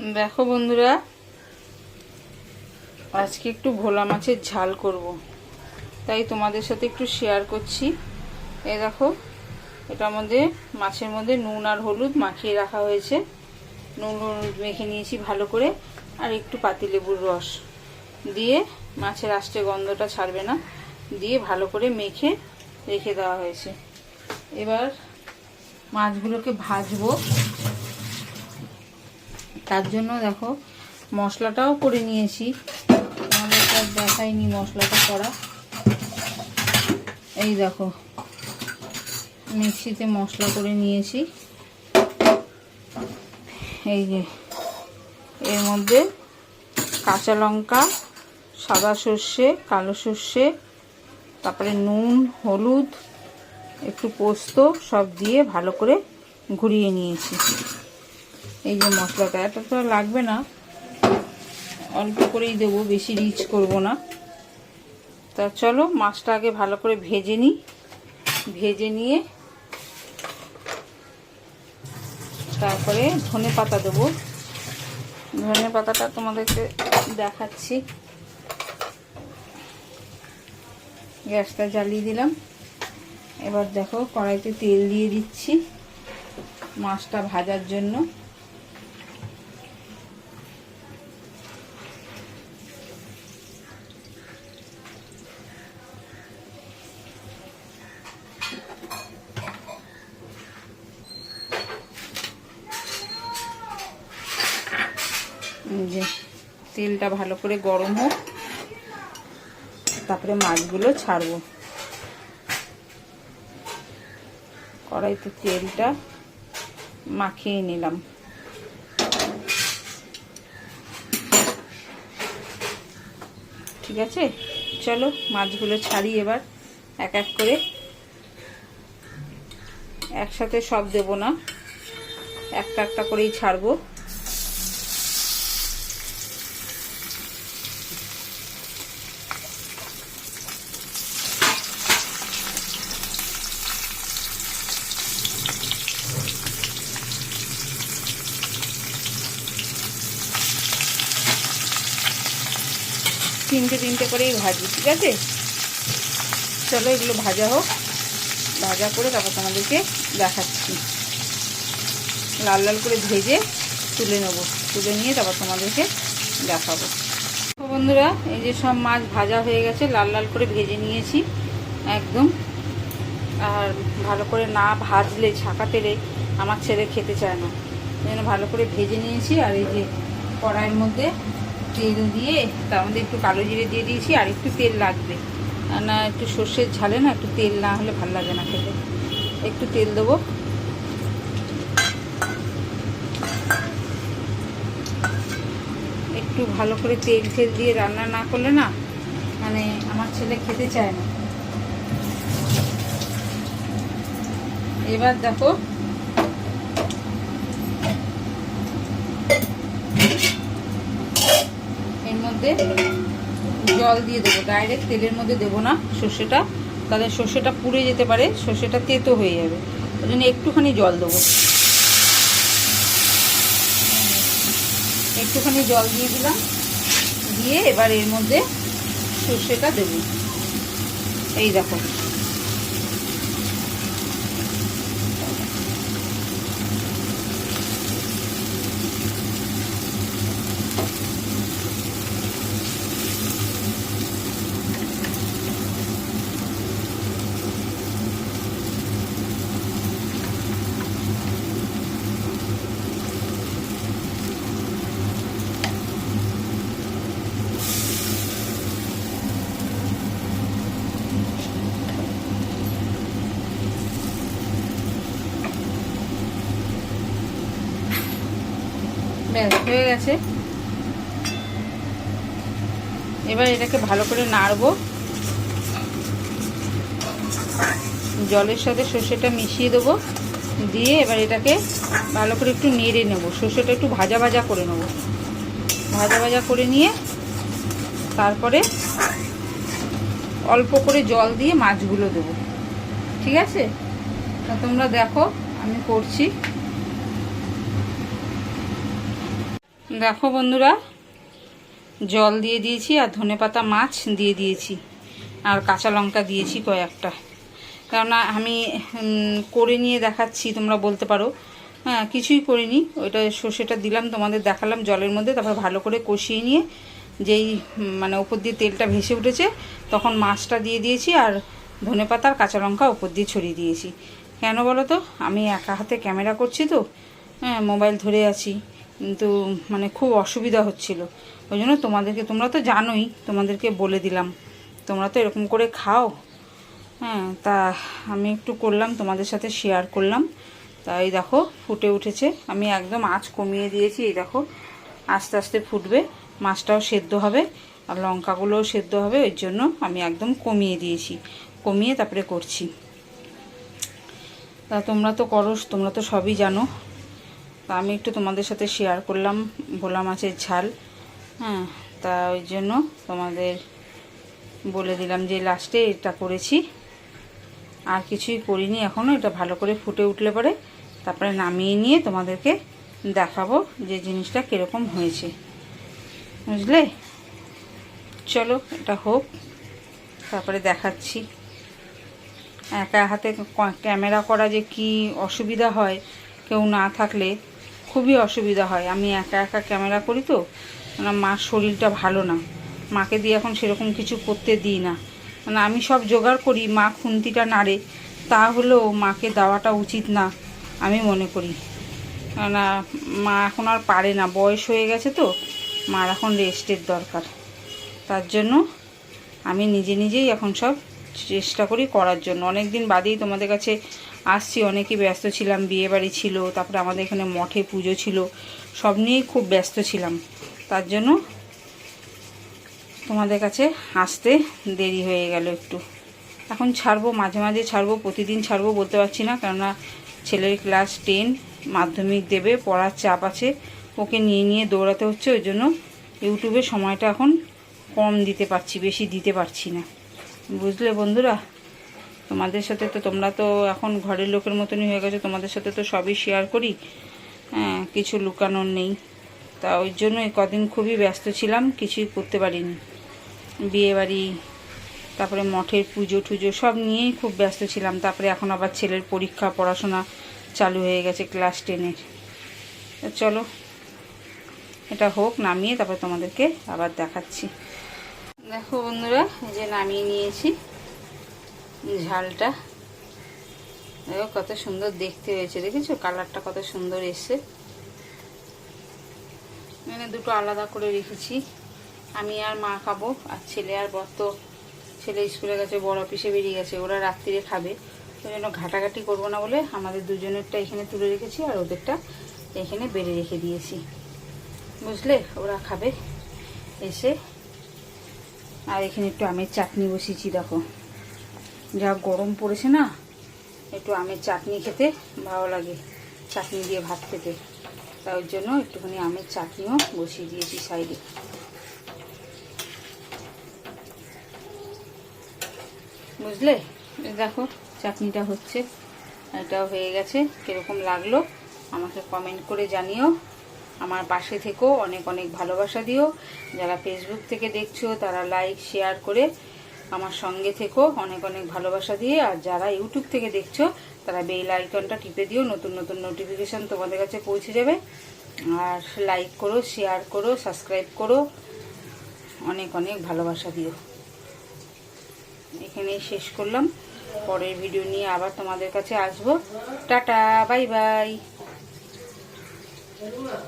দেখো বন্ধুরা, আজকে একটু ভোলা মাছের ঝাল করব, তাই তোমাদের সাথে একটু শেয়ার করছি। এই দেখো, এটার মধ্যে মাছের মধ্যে নুন আর হলুদ মাখিয়ে রাখা হয়েছে। নুন হলুদ মেখে নিয়েছি ভালো করে, আর একটু পাতিলেবুর রস দিয়ে, মাছের আষ্টে গন্ধটা ছাড়বে না, দিয়ে ভালো করে মেখে রেখে দেওয়া হয়েছে। এবার মাছগুলোকে ভাজবো। তার জন্য দেখো মশলাটাও করে নিয়েছি, আমাদেরকে দেখাইনি মশলাটা করা। এই দেখো, মিক্সিতে মশলা করে নিয়েছি। এই যে এর মধ্যে কাঁচা লঙ্কা, সাদা সর্ষে, কালো সর্ষে, তারপরে নুন, হলুদ, একটু পোস্ত সব দিয়ে ভালো করে ঘুরিয়ে নিয়েছি। এই যে মশলাটা, এটা তো লাগবে না, অল্প করেই দেবো, বেশি রিচ করব না। তা চলো মাছটা আগে ভালো করে ভেজে নিই। ভেজে নিয়ে তারপরে ধনে পাতা দেবো। ধনে পাতাটা তোমাদেরকে দেখাচ্ছি। গ্যাসটা জ্বালিয়ে দিলাম। এবার দেখো কড়াইতে তেল দিয়ে দিচ্ছি মাছটা ভাজার জন্য। যে তেলটা ভালো করে গরম হোক, তারপরে মাছগুলো ছাড়বো। কড়াইতে তেলটা মাখিয়ে নিলাম। ঠিক আছে, চলো মাছগুলো ছাড়ি এবার এক এক করে। একসাথে সব দেব না, একটা একটা করেই ছাড়বো। তিনটে তিনটে করেই ভাজি। ঠিক আছে, চলো এগুলো ভাজা হোক। ভাজা করে তারপর তোমাদেরকে দেখাচ্ছি। লাল লাল করে ভেজে তুলে নেবো, তুলে নিয়ে তারপর তোমাদেরকে দেখাবো। তো বন্ধুরা, এই যে সব মাছ ভাজা হয়ে গেছে, লাল লাল করে ভেজে নিয়েছি একদম। আর ভালো করে না ভাজলে ছাকা তেলে আমার ছেলে খেতে চায় না, এই জন্য ভালো করে ভেজে নিয়েছি। আর এই যে কড়াইয়ের মধ্যে তেল দিয়ে, তার মধ্যে একটু কালো জিরে দিয়ে দিয়েছি, আর একটু তেল লাগবে না, একটু সর্ষের ঝালে না একটু তেল না হলে ভালো লাগে না খেতে। একটু তেল দেবো। একটু ভালো করে তেল দিয়ে রান্না না করলে না, মানে আমার ছেলে খেতে চায় না। এবার দেখো এর মধ্যে জল দিয়ে দেবো। ডাইরেক্ট তেলের মধ্যে দেবো না সর্ষেটা, তাহলে সর্ষেটা পুড়ে যেতে পারে, সর্ষেটা তেতো হয়ে যাবে। ওই জন্য একটুখানি জল দেবো। একটুখানি জল দিয়ে দিলাম, দিয়ে এবার এর মধ্যে সর্ষেটা দেবো। এই দেখো, ব্যাস হয়ে গেছে। এবার এটাকে ভালো করে নাড়বো। জলের সাথে সর্ষেটা মিশিয়ে দেবো, দিয়ে এবার এটাকে ভালো করে একটু নেড়ে নেব। সর্ষেটা একটু ভাজা ভাজা করে নেব। ভাজা ভাজা করে নিয়ে তারপরে অল্প করে জল দিয়ে মাছগুলো দেবো। ঠিক আছে, তা তোমরা দেখো আমি করছি। দেখো বন্ধুরা, জল দিয়ে দিয়েছি আর ধনেপাতা মাছ দিয়ে দিয়েছি আর কাঁচা লঙ্কা দিয়েছি কয়েকটা, কেননা আমি করে নিয়ে দেখাচ্ছি, তোমরা বলতে পারো হ্যাঁ কিছুই করিনি, ওইটা সর্ষেটা দিলাম তোমাদের দেখালাম জলের মধ্যে, তারপর ভালো করে কষিয়ে নিয়ে যেই মানে উপর দিয়ে তেলটা ভেসে উঠেছে তখন মাছটা দিয়ে দিয়েছি আর ধনেপাতা আর কাঁচা লঙ্কা উপর দিয়ে ছড়িয়ে দিয়েছি। কেন বলো তো, আমি একা হাতে ক্যামেরা করছি তো, হ্যাঁ মোবাইল ধরে আছি, কিন্তু মানে খুব অসুবিধা হচ্ছিল, ওই জন্য তোমরা তো জানোই, তোমাদেরকে বলে দিলাম, তোমরা তো এরকম করে খাও, হ্যাঁ তা আমি একটু করলাম তোমাদের সাথে শেয়ার করলাম। তাই দেখো ফুটে উঠেছে, আমি একদম আঁচ কমিয়ে দিয়েছি, এই দেখো আস্তে আস্তে ফুটবে, মাছটাও সেদ্ধ হবে আর লঙ্কাগুলোও সেদ্ধ হবে, ওই জন্য আমি একদম কমিয়ে দিয়েছি, কমিয়ে তারপরে করছি। তা তোমরা তো করো, তোমরা তো সবই জানো, তা আমি একটু তোমাদের সাথে শেয়ার করলাম ভোলা মাছের ঝাল, হ্যাঁ তা ওই জন্য তোমাদের বলে দিলাম যে লাস্টে এটা করেছি, আর কিছুই করিনি এখনও। এটা ভালো করে ফুটে উঠলে পরে তারপরে নামিয়ে নিয়ে তোমাদেরকে দেখাবো যে জিনিসটা কীরকম হয়েছে, বুঝলে। চলো এটা হোক, তারপরে দেখাচ্ছি। একা হাতে ক্যামেরা করা যে কি অসুবিধা হয়, কেউ না থাকলে খুবই অসুবিধা হয়। আমি একা একা ক্যামেরা করি তো, মানে মার শরীরটা ভালো না, মাকে দিয়ে এখন সেরকম কিছু করতে দিই না, মানে আমি সব জোগাড় করি, মা খুন্তিটা নাড়ে, তা হলেও মাকে দেওয়াটা উচিত না আমি মনে করি, কেননা মা এখন আর পারে না, বয়স হয়ে গেছে তো, মার এখন রেস্টের দরকার। তার জন্য আমি নিজেই এখন সব চেষ্টা করি করার জন্য। অনেক দিন বাদেই তোমাদের কাছে আসছি, অনেকই ব্যস্ত ছিলাম, বিয়েবাড়ি ছিল, তারপরে আমাদের এখানে মঠে পুজো ছিল, সব নিয়েই খুব ব্যস্ত ছিলাম, তার জন্য তোমাদের কাছে আসতে দেরি হয়ে গেল একটু। এখন ছাড়বো, মাঝে মাঝে ছাড়বো, প্রতিদিন ছাড়বো বলতে পারছি না, কেননা ছেলের ক্লাস 10, মাধ্যমিক দেবে, পড়ার চাপ আছে, ওকে নিয়ে দৌড়াতে হচ্ছে, ওই জন্য ইউটিউবে সময়টা এখন কম দিতে পারছি, বেশি দিতে পারছি না, বুঝলে বন্ধুরা। তোমাদের সাথে তো, তোমরা তো এখন ঘরের লোকের মতনই হয়ে গেছো, তোমাদের সাথে তো সবই শেয়ার করি, হ্যাঁ কিছু লুকানোর নেই। তা ওই জন্য এই কদিন খুবই ব্যস্ত ছিলাম, কিছুই করতে পারিনি, বিয়েবাড়ি তারপরে মঠের পুজো টুজো সব নিয়েই খুব ব্যস্ত ছিলাম। তারপরে এখন আবার ছেলের পরীক্ষা, পড়াশোনা চালু হয়ে গেছে ক্লাস 10-এর। চলো এটা হোক, নামিয়ে তারপর তোমাদেরকে আবার দেখাচ্ছি। দেখো বন্ধুরা, এই যে নামিয়ে নিয়েছি ঝালটা, দেখো কত সুন্দর দেখতে হয়েছে, দেখেছো কালারটা কত সুন্দর এসছে। মানে দুটো আলাদা করে রেখেছি, আমি আর মা খাবো, আর ছেলে আর বর তো, ছেলে স্কুলে গেছে, বড় অফিসে বেরিয়ে গেছে, ওরা রাত্রিরে খাবে, ওই জন্য ঘাটাঘাটি করবো না বলে আমাদের দুজনেরটা এখানে তুলে রেখেছি আর ওদেরটা এখানে বেড়ে রেখে দিয়েছি, বুঝলে, ওরা খাবে এসে। আর এখানে একটু আমের চাটনি বসিয়েছি, দেখো যা গরম পড়েছে না, একটু আমের চাটনি খেতে ভালো লাগে, চাটনি দিয়ে ভাত খেতে, তার জন্য একটুখানি আমের চাটনিও বসিয়ে দিয়েছি সাইডে। বুঝলে, দেখো চাটনিটা হচ্ছে, এটাও হয়ে গেছে, কীরকম লাগলো আমাকে কমেন্ট করে জানিও, আমার পাশে থেকো, অনেক অনেক ভালোবাসা দিও, যারা ফেসবুক থেকে দেখছো তারা লাইক শেয়ার করে আমার সঙ্গে থেকো, অনেক অনেক ভালোবাসা দিয়ে, আর যারা ইউটিউব থেকে দেখছো তারা বেল আইকনটা টিপে দিও, নতুন নতুন নোটিফিকেশান তোমাদের কাছে পৌঁছে যাবে, আর লাইক করো, শেয়ার করো, সাবস্ক্রাইব করো, অনেক অনেক ভালোবাসা দিও। এখানেই শেষ করলাম, পরের ভিডিও নিয়ে আবার তোমাদের কাছে আসবো। Tata, bye bye.